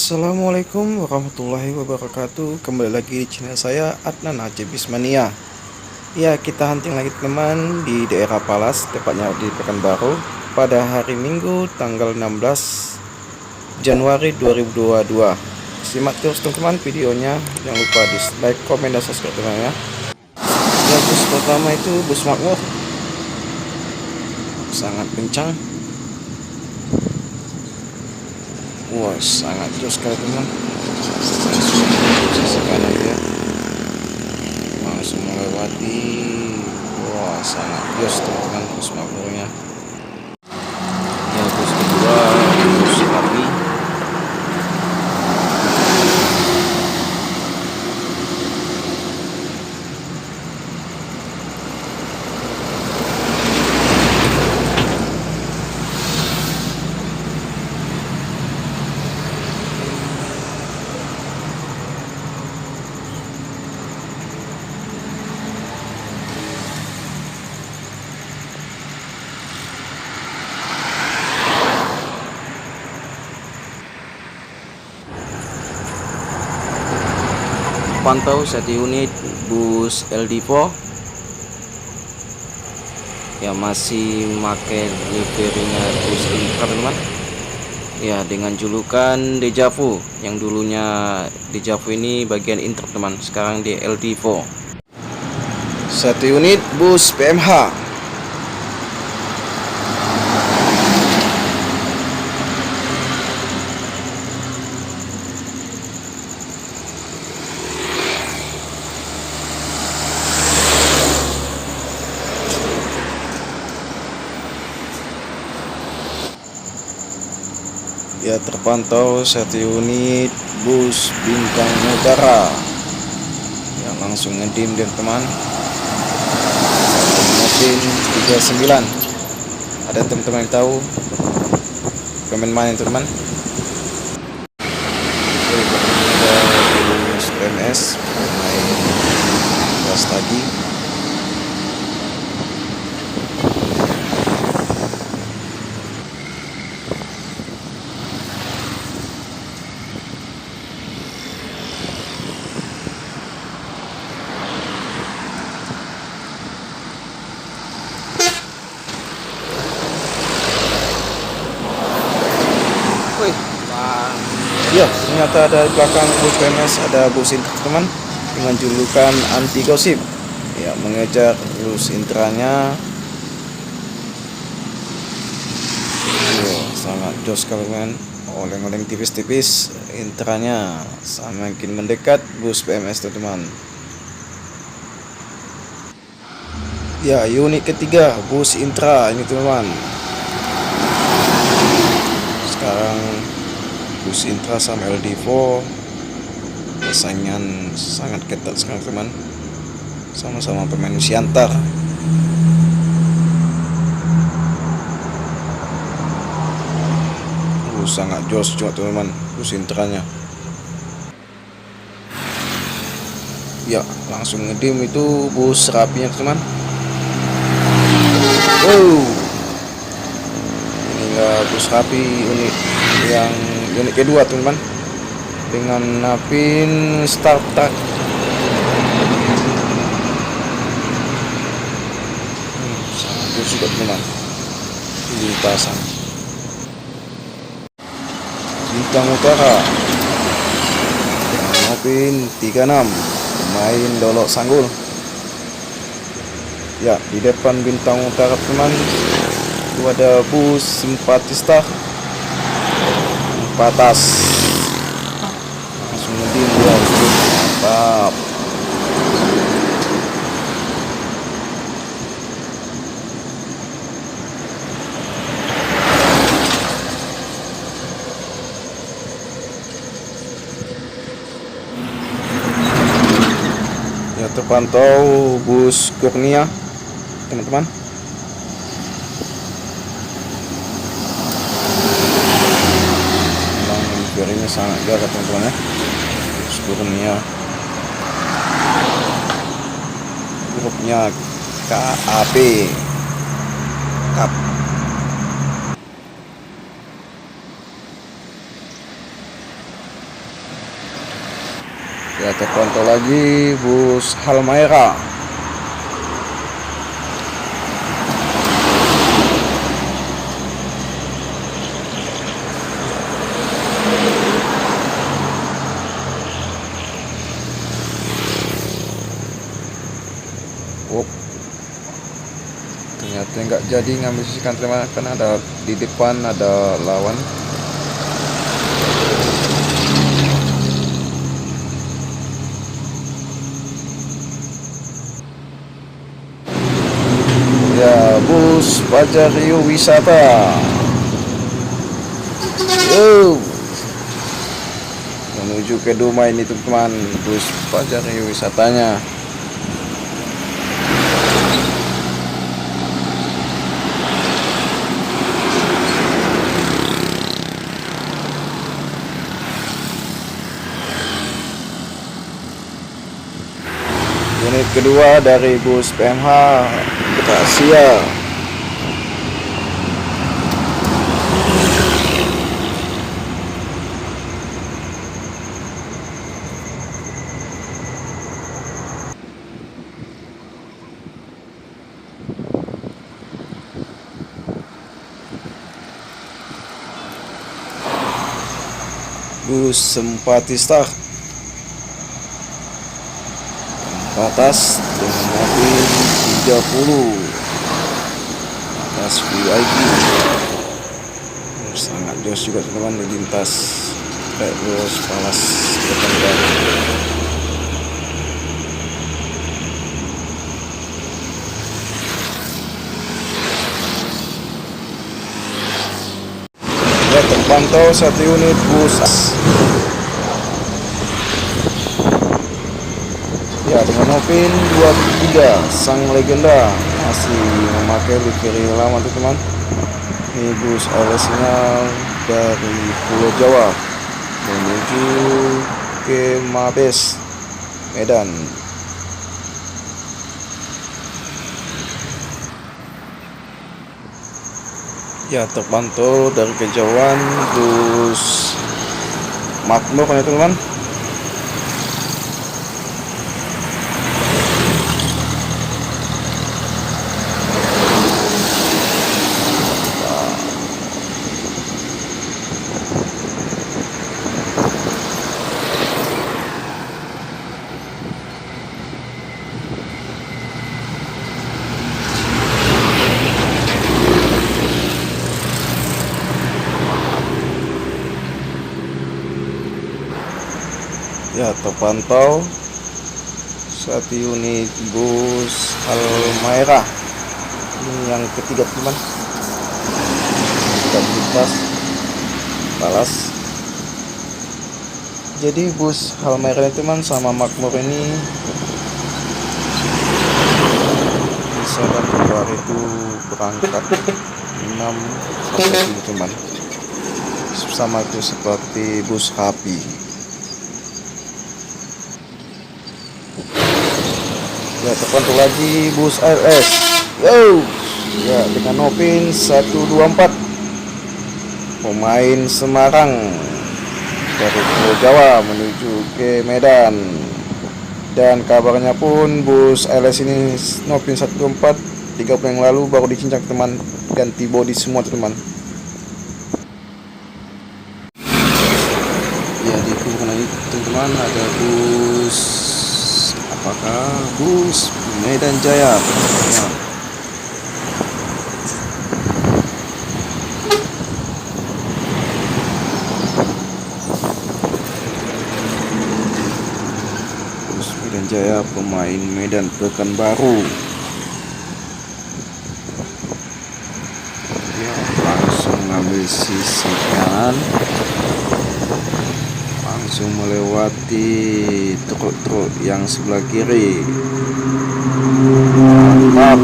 Assalamualaikum warahmatullahi wabarakatuh. Kembali lagi di channel saya Adnan Aceh Bismania. Ya, kita hunting lagi teman di daerah Palas, tepatnya di Pekanbaru, pada hari Minggu tanggal 16 Januari 2022. Simak terus teman-teman videonya, jangan lupa di like, komen, dan subscribe teman ya. Ya, bus pertama itu bus makmur, sangat kencang. Wah, sangat jauh sekali teman. Sisi kanan dia langsung melewati. Wah, sangat jauh teman-teman bus makmurnya. Ya, bus kedua bus rapi. Pantau 1 unit bus LD4 yang masih memakai liverinya bus Intra teman. Ya, dengan julukan Dejavu, yang dulunya Dejavu ini bagian Intra teman, sekarang di LD4. 1 unit bus PMH. Ya, terpantau 1 unit bus Bintang Utara yang langsung ngedim dan teman. Mesin 39. Ada teman-teman yang tahu komen mana teman? Oke, ada bus PMS main kelas tadi. Ya, ternyata ada di belakang bus PMS ada bus Intra teman dengan julukan anti gosip. Ya, mengejar bus Intranya. Sangat jos sekali kan, oleng-oleng tipis-tipis Intranya, semakin mendekat bus PMS teman. Ya, unit ketiga bus Intra ini teman. Sekarang bus Intra sama LD4 persaingan sangat ketat sekali teman, sama-sama pemain Siantar. Sangat jos juga teman bus Intranya. Ya, langsung ngedim itu bus rapinya teman. Ini enggak bus rapi unit kedua teman, dengan napin start tak. Sangat jos juga teman lintasan. Bintang Utara dengan napin 36 main Dolok Sanggul. Ya, di depan Bintang Utara teman itu ada bus Simpatista 4 tas. Langsung ngedim dia, mantap. Ya, terpantau bus Kurnia teman-teman. Memang sangat gagah teman-teman ya, bus Kurnia. Grupnya KAP Kap. Ya, terpantau lagi bus Halmahera. Oh, ternyata nggak jadi ngambil sisi teman, karena ada di depan ada lawan. Ya, bus Fajar Rio Wisata. Yo, menuju ke Dumai ini teman, bus Fajar Rio Wisatanya. Unit kedua dari bus PMH Asia. Bus Sempati Star atas dengan mobil 30 atas VIP. Sangat jos juga teman-teman, lintas Bus Palas Pekanbaru. Ya, terpantau satu unit bus. Ya, dengan Opin 23 sang legenda masih memakai livery lama teman. Ini bus LS nya dari Pulau Jawa menuju ke Mabes, Medan. Ya, terpantau dari kejauhan bus Makmur ya teman. Ya, terpantau satu unit bus Halmahera. Ini yang ketiga teman, lintas Palas. Jadi bus Halmahera teman sama Makmur ini bisa batu bar itu berangkat 6 teman, sama itu seperti bus Happy. Ya, terpantau lagi bus RS. Yo, ya, dengan Opin 124 pemain Semarang dari Pulau Jawa menuju ke Medan. Dan kabarnya pun bus LS ini Nopin 124 3 bulan yang lalu baru dicincang teman, ganti bodi semua teman. Ya, di kuburan ini teman ada bus, apakah bus Medan Jaya teman. Bus Medan Jaya pemain Medan Pekanbaru. Ya, langsung ngambil sisi kanan, langsung melewati truk-truk yang sebelah kiri. Mantap.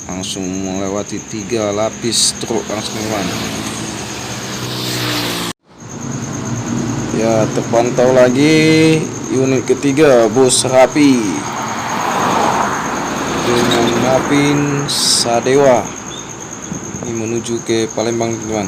Langsung melewati 3 lapis truk langsung teman. Ya, terpantau lagi unit ketiga bus Rapi dengan Napin Sadewa. Ini menuju ke Palembang teman-teman.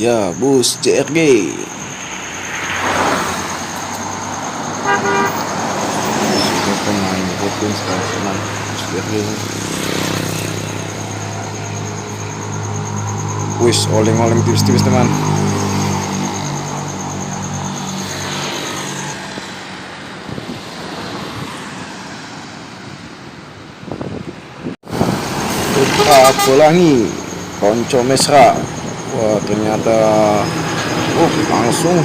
Ya, bus JRG. Sudah pemain rutin sekarang teman, bus JRG. Wis, oleng-oleng tipis-tipis teman. Putra Pelangi, Konco Mesra. Wah, ternyata langsung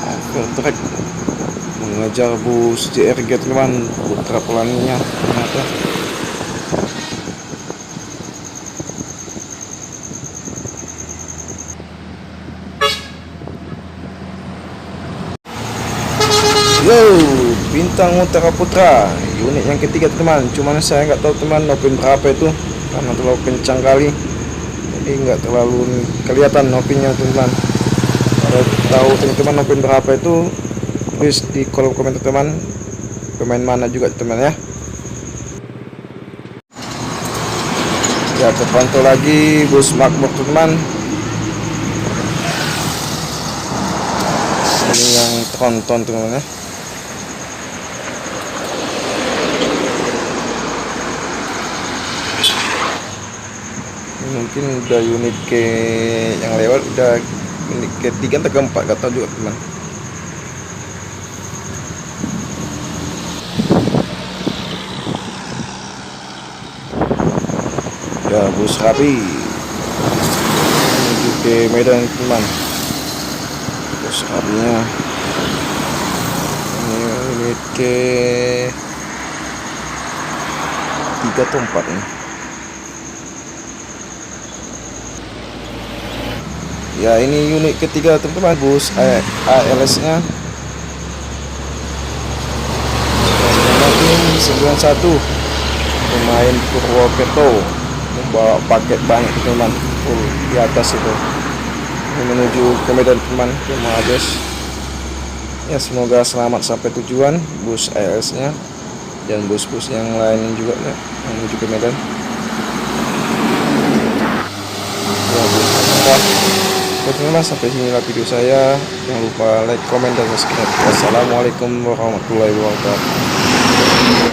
overtrack mengejar bus JRG teman. Putra Pelanginya ternyata. Yo, Bintang Utara Putra, unit yang ketiga teman. Cuman saya nggak tahu teman nopin berapa itu, karena terlalu kencang kali, jadi nggak terlalu kelihatan nopinnya teman. Kalau tahu teman-teman nopin berapa itu, tulis di kolom komentar teman. Pemain mana juga teman ya. Ya, terpantau lagi bus Makmur teman. Ini yang tronton teman ya. Mungkin udah unit ke yang lewat udah unit ketiga atau keempat, gak tahu juga teman. Ya, bus Rapi menuju ke Medan teman. Bus Rapinya ini unit ke 3 atau 4 ini. Ya, ini unit ketiga teman-teman, bus ALS nya 91, pemain Purwokerto, membawa paket banyak teman, full di atas itu. Ini menuju ke Medan teman, ke Mabes. Ya, semoga selamat sampai tujuan bus ALS nya dan bus-bus yang lain juga ya, yang menuju ke Medan. Ya, bus oke teman-teman, sampai sinilah video saya. Jangan lupa like, komen, dan subscribe. Wassalamualaikum warahmatullahi wabarakatuh.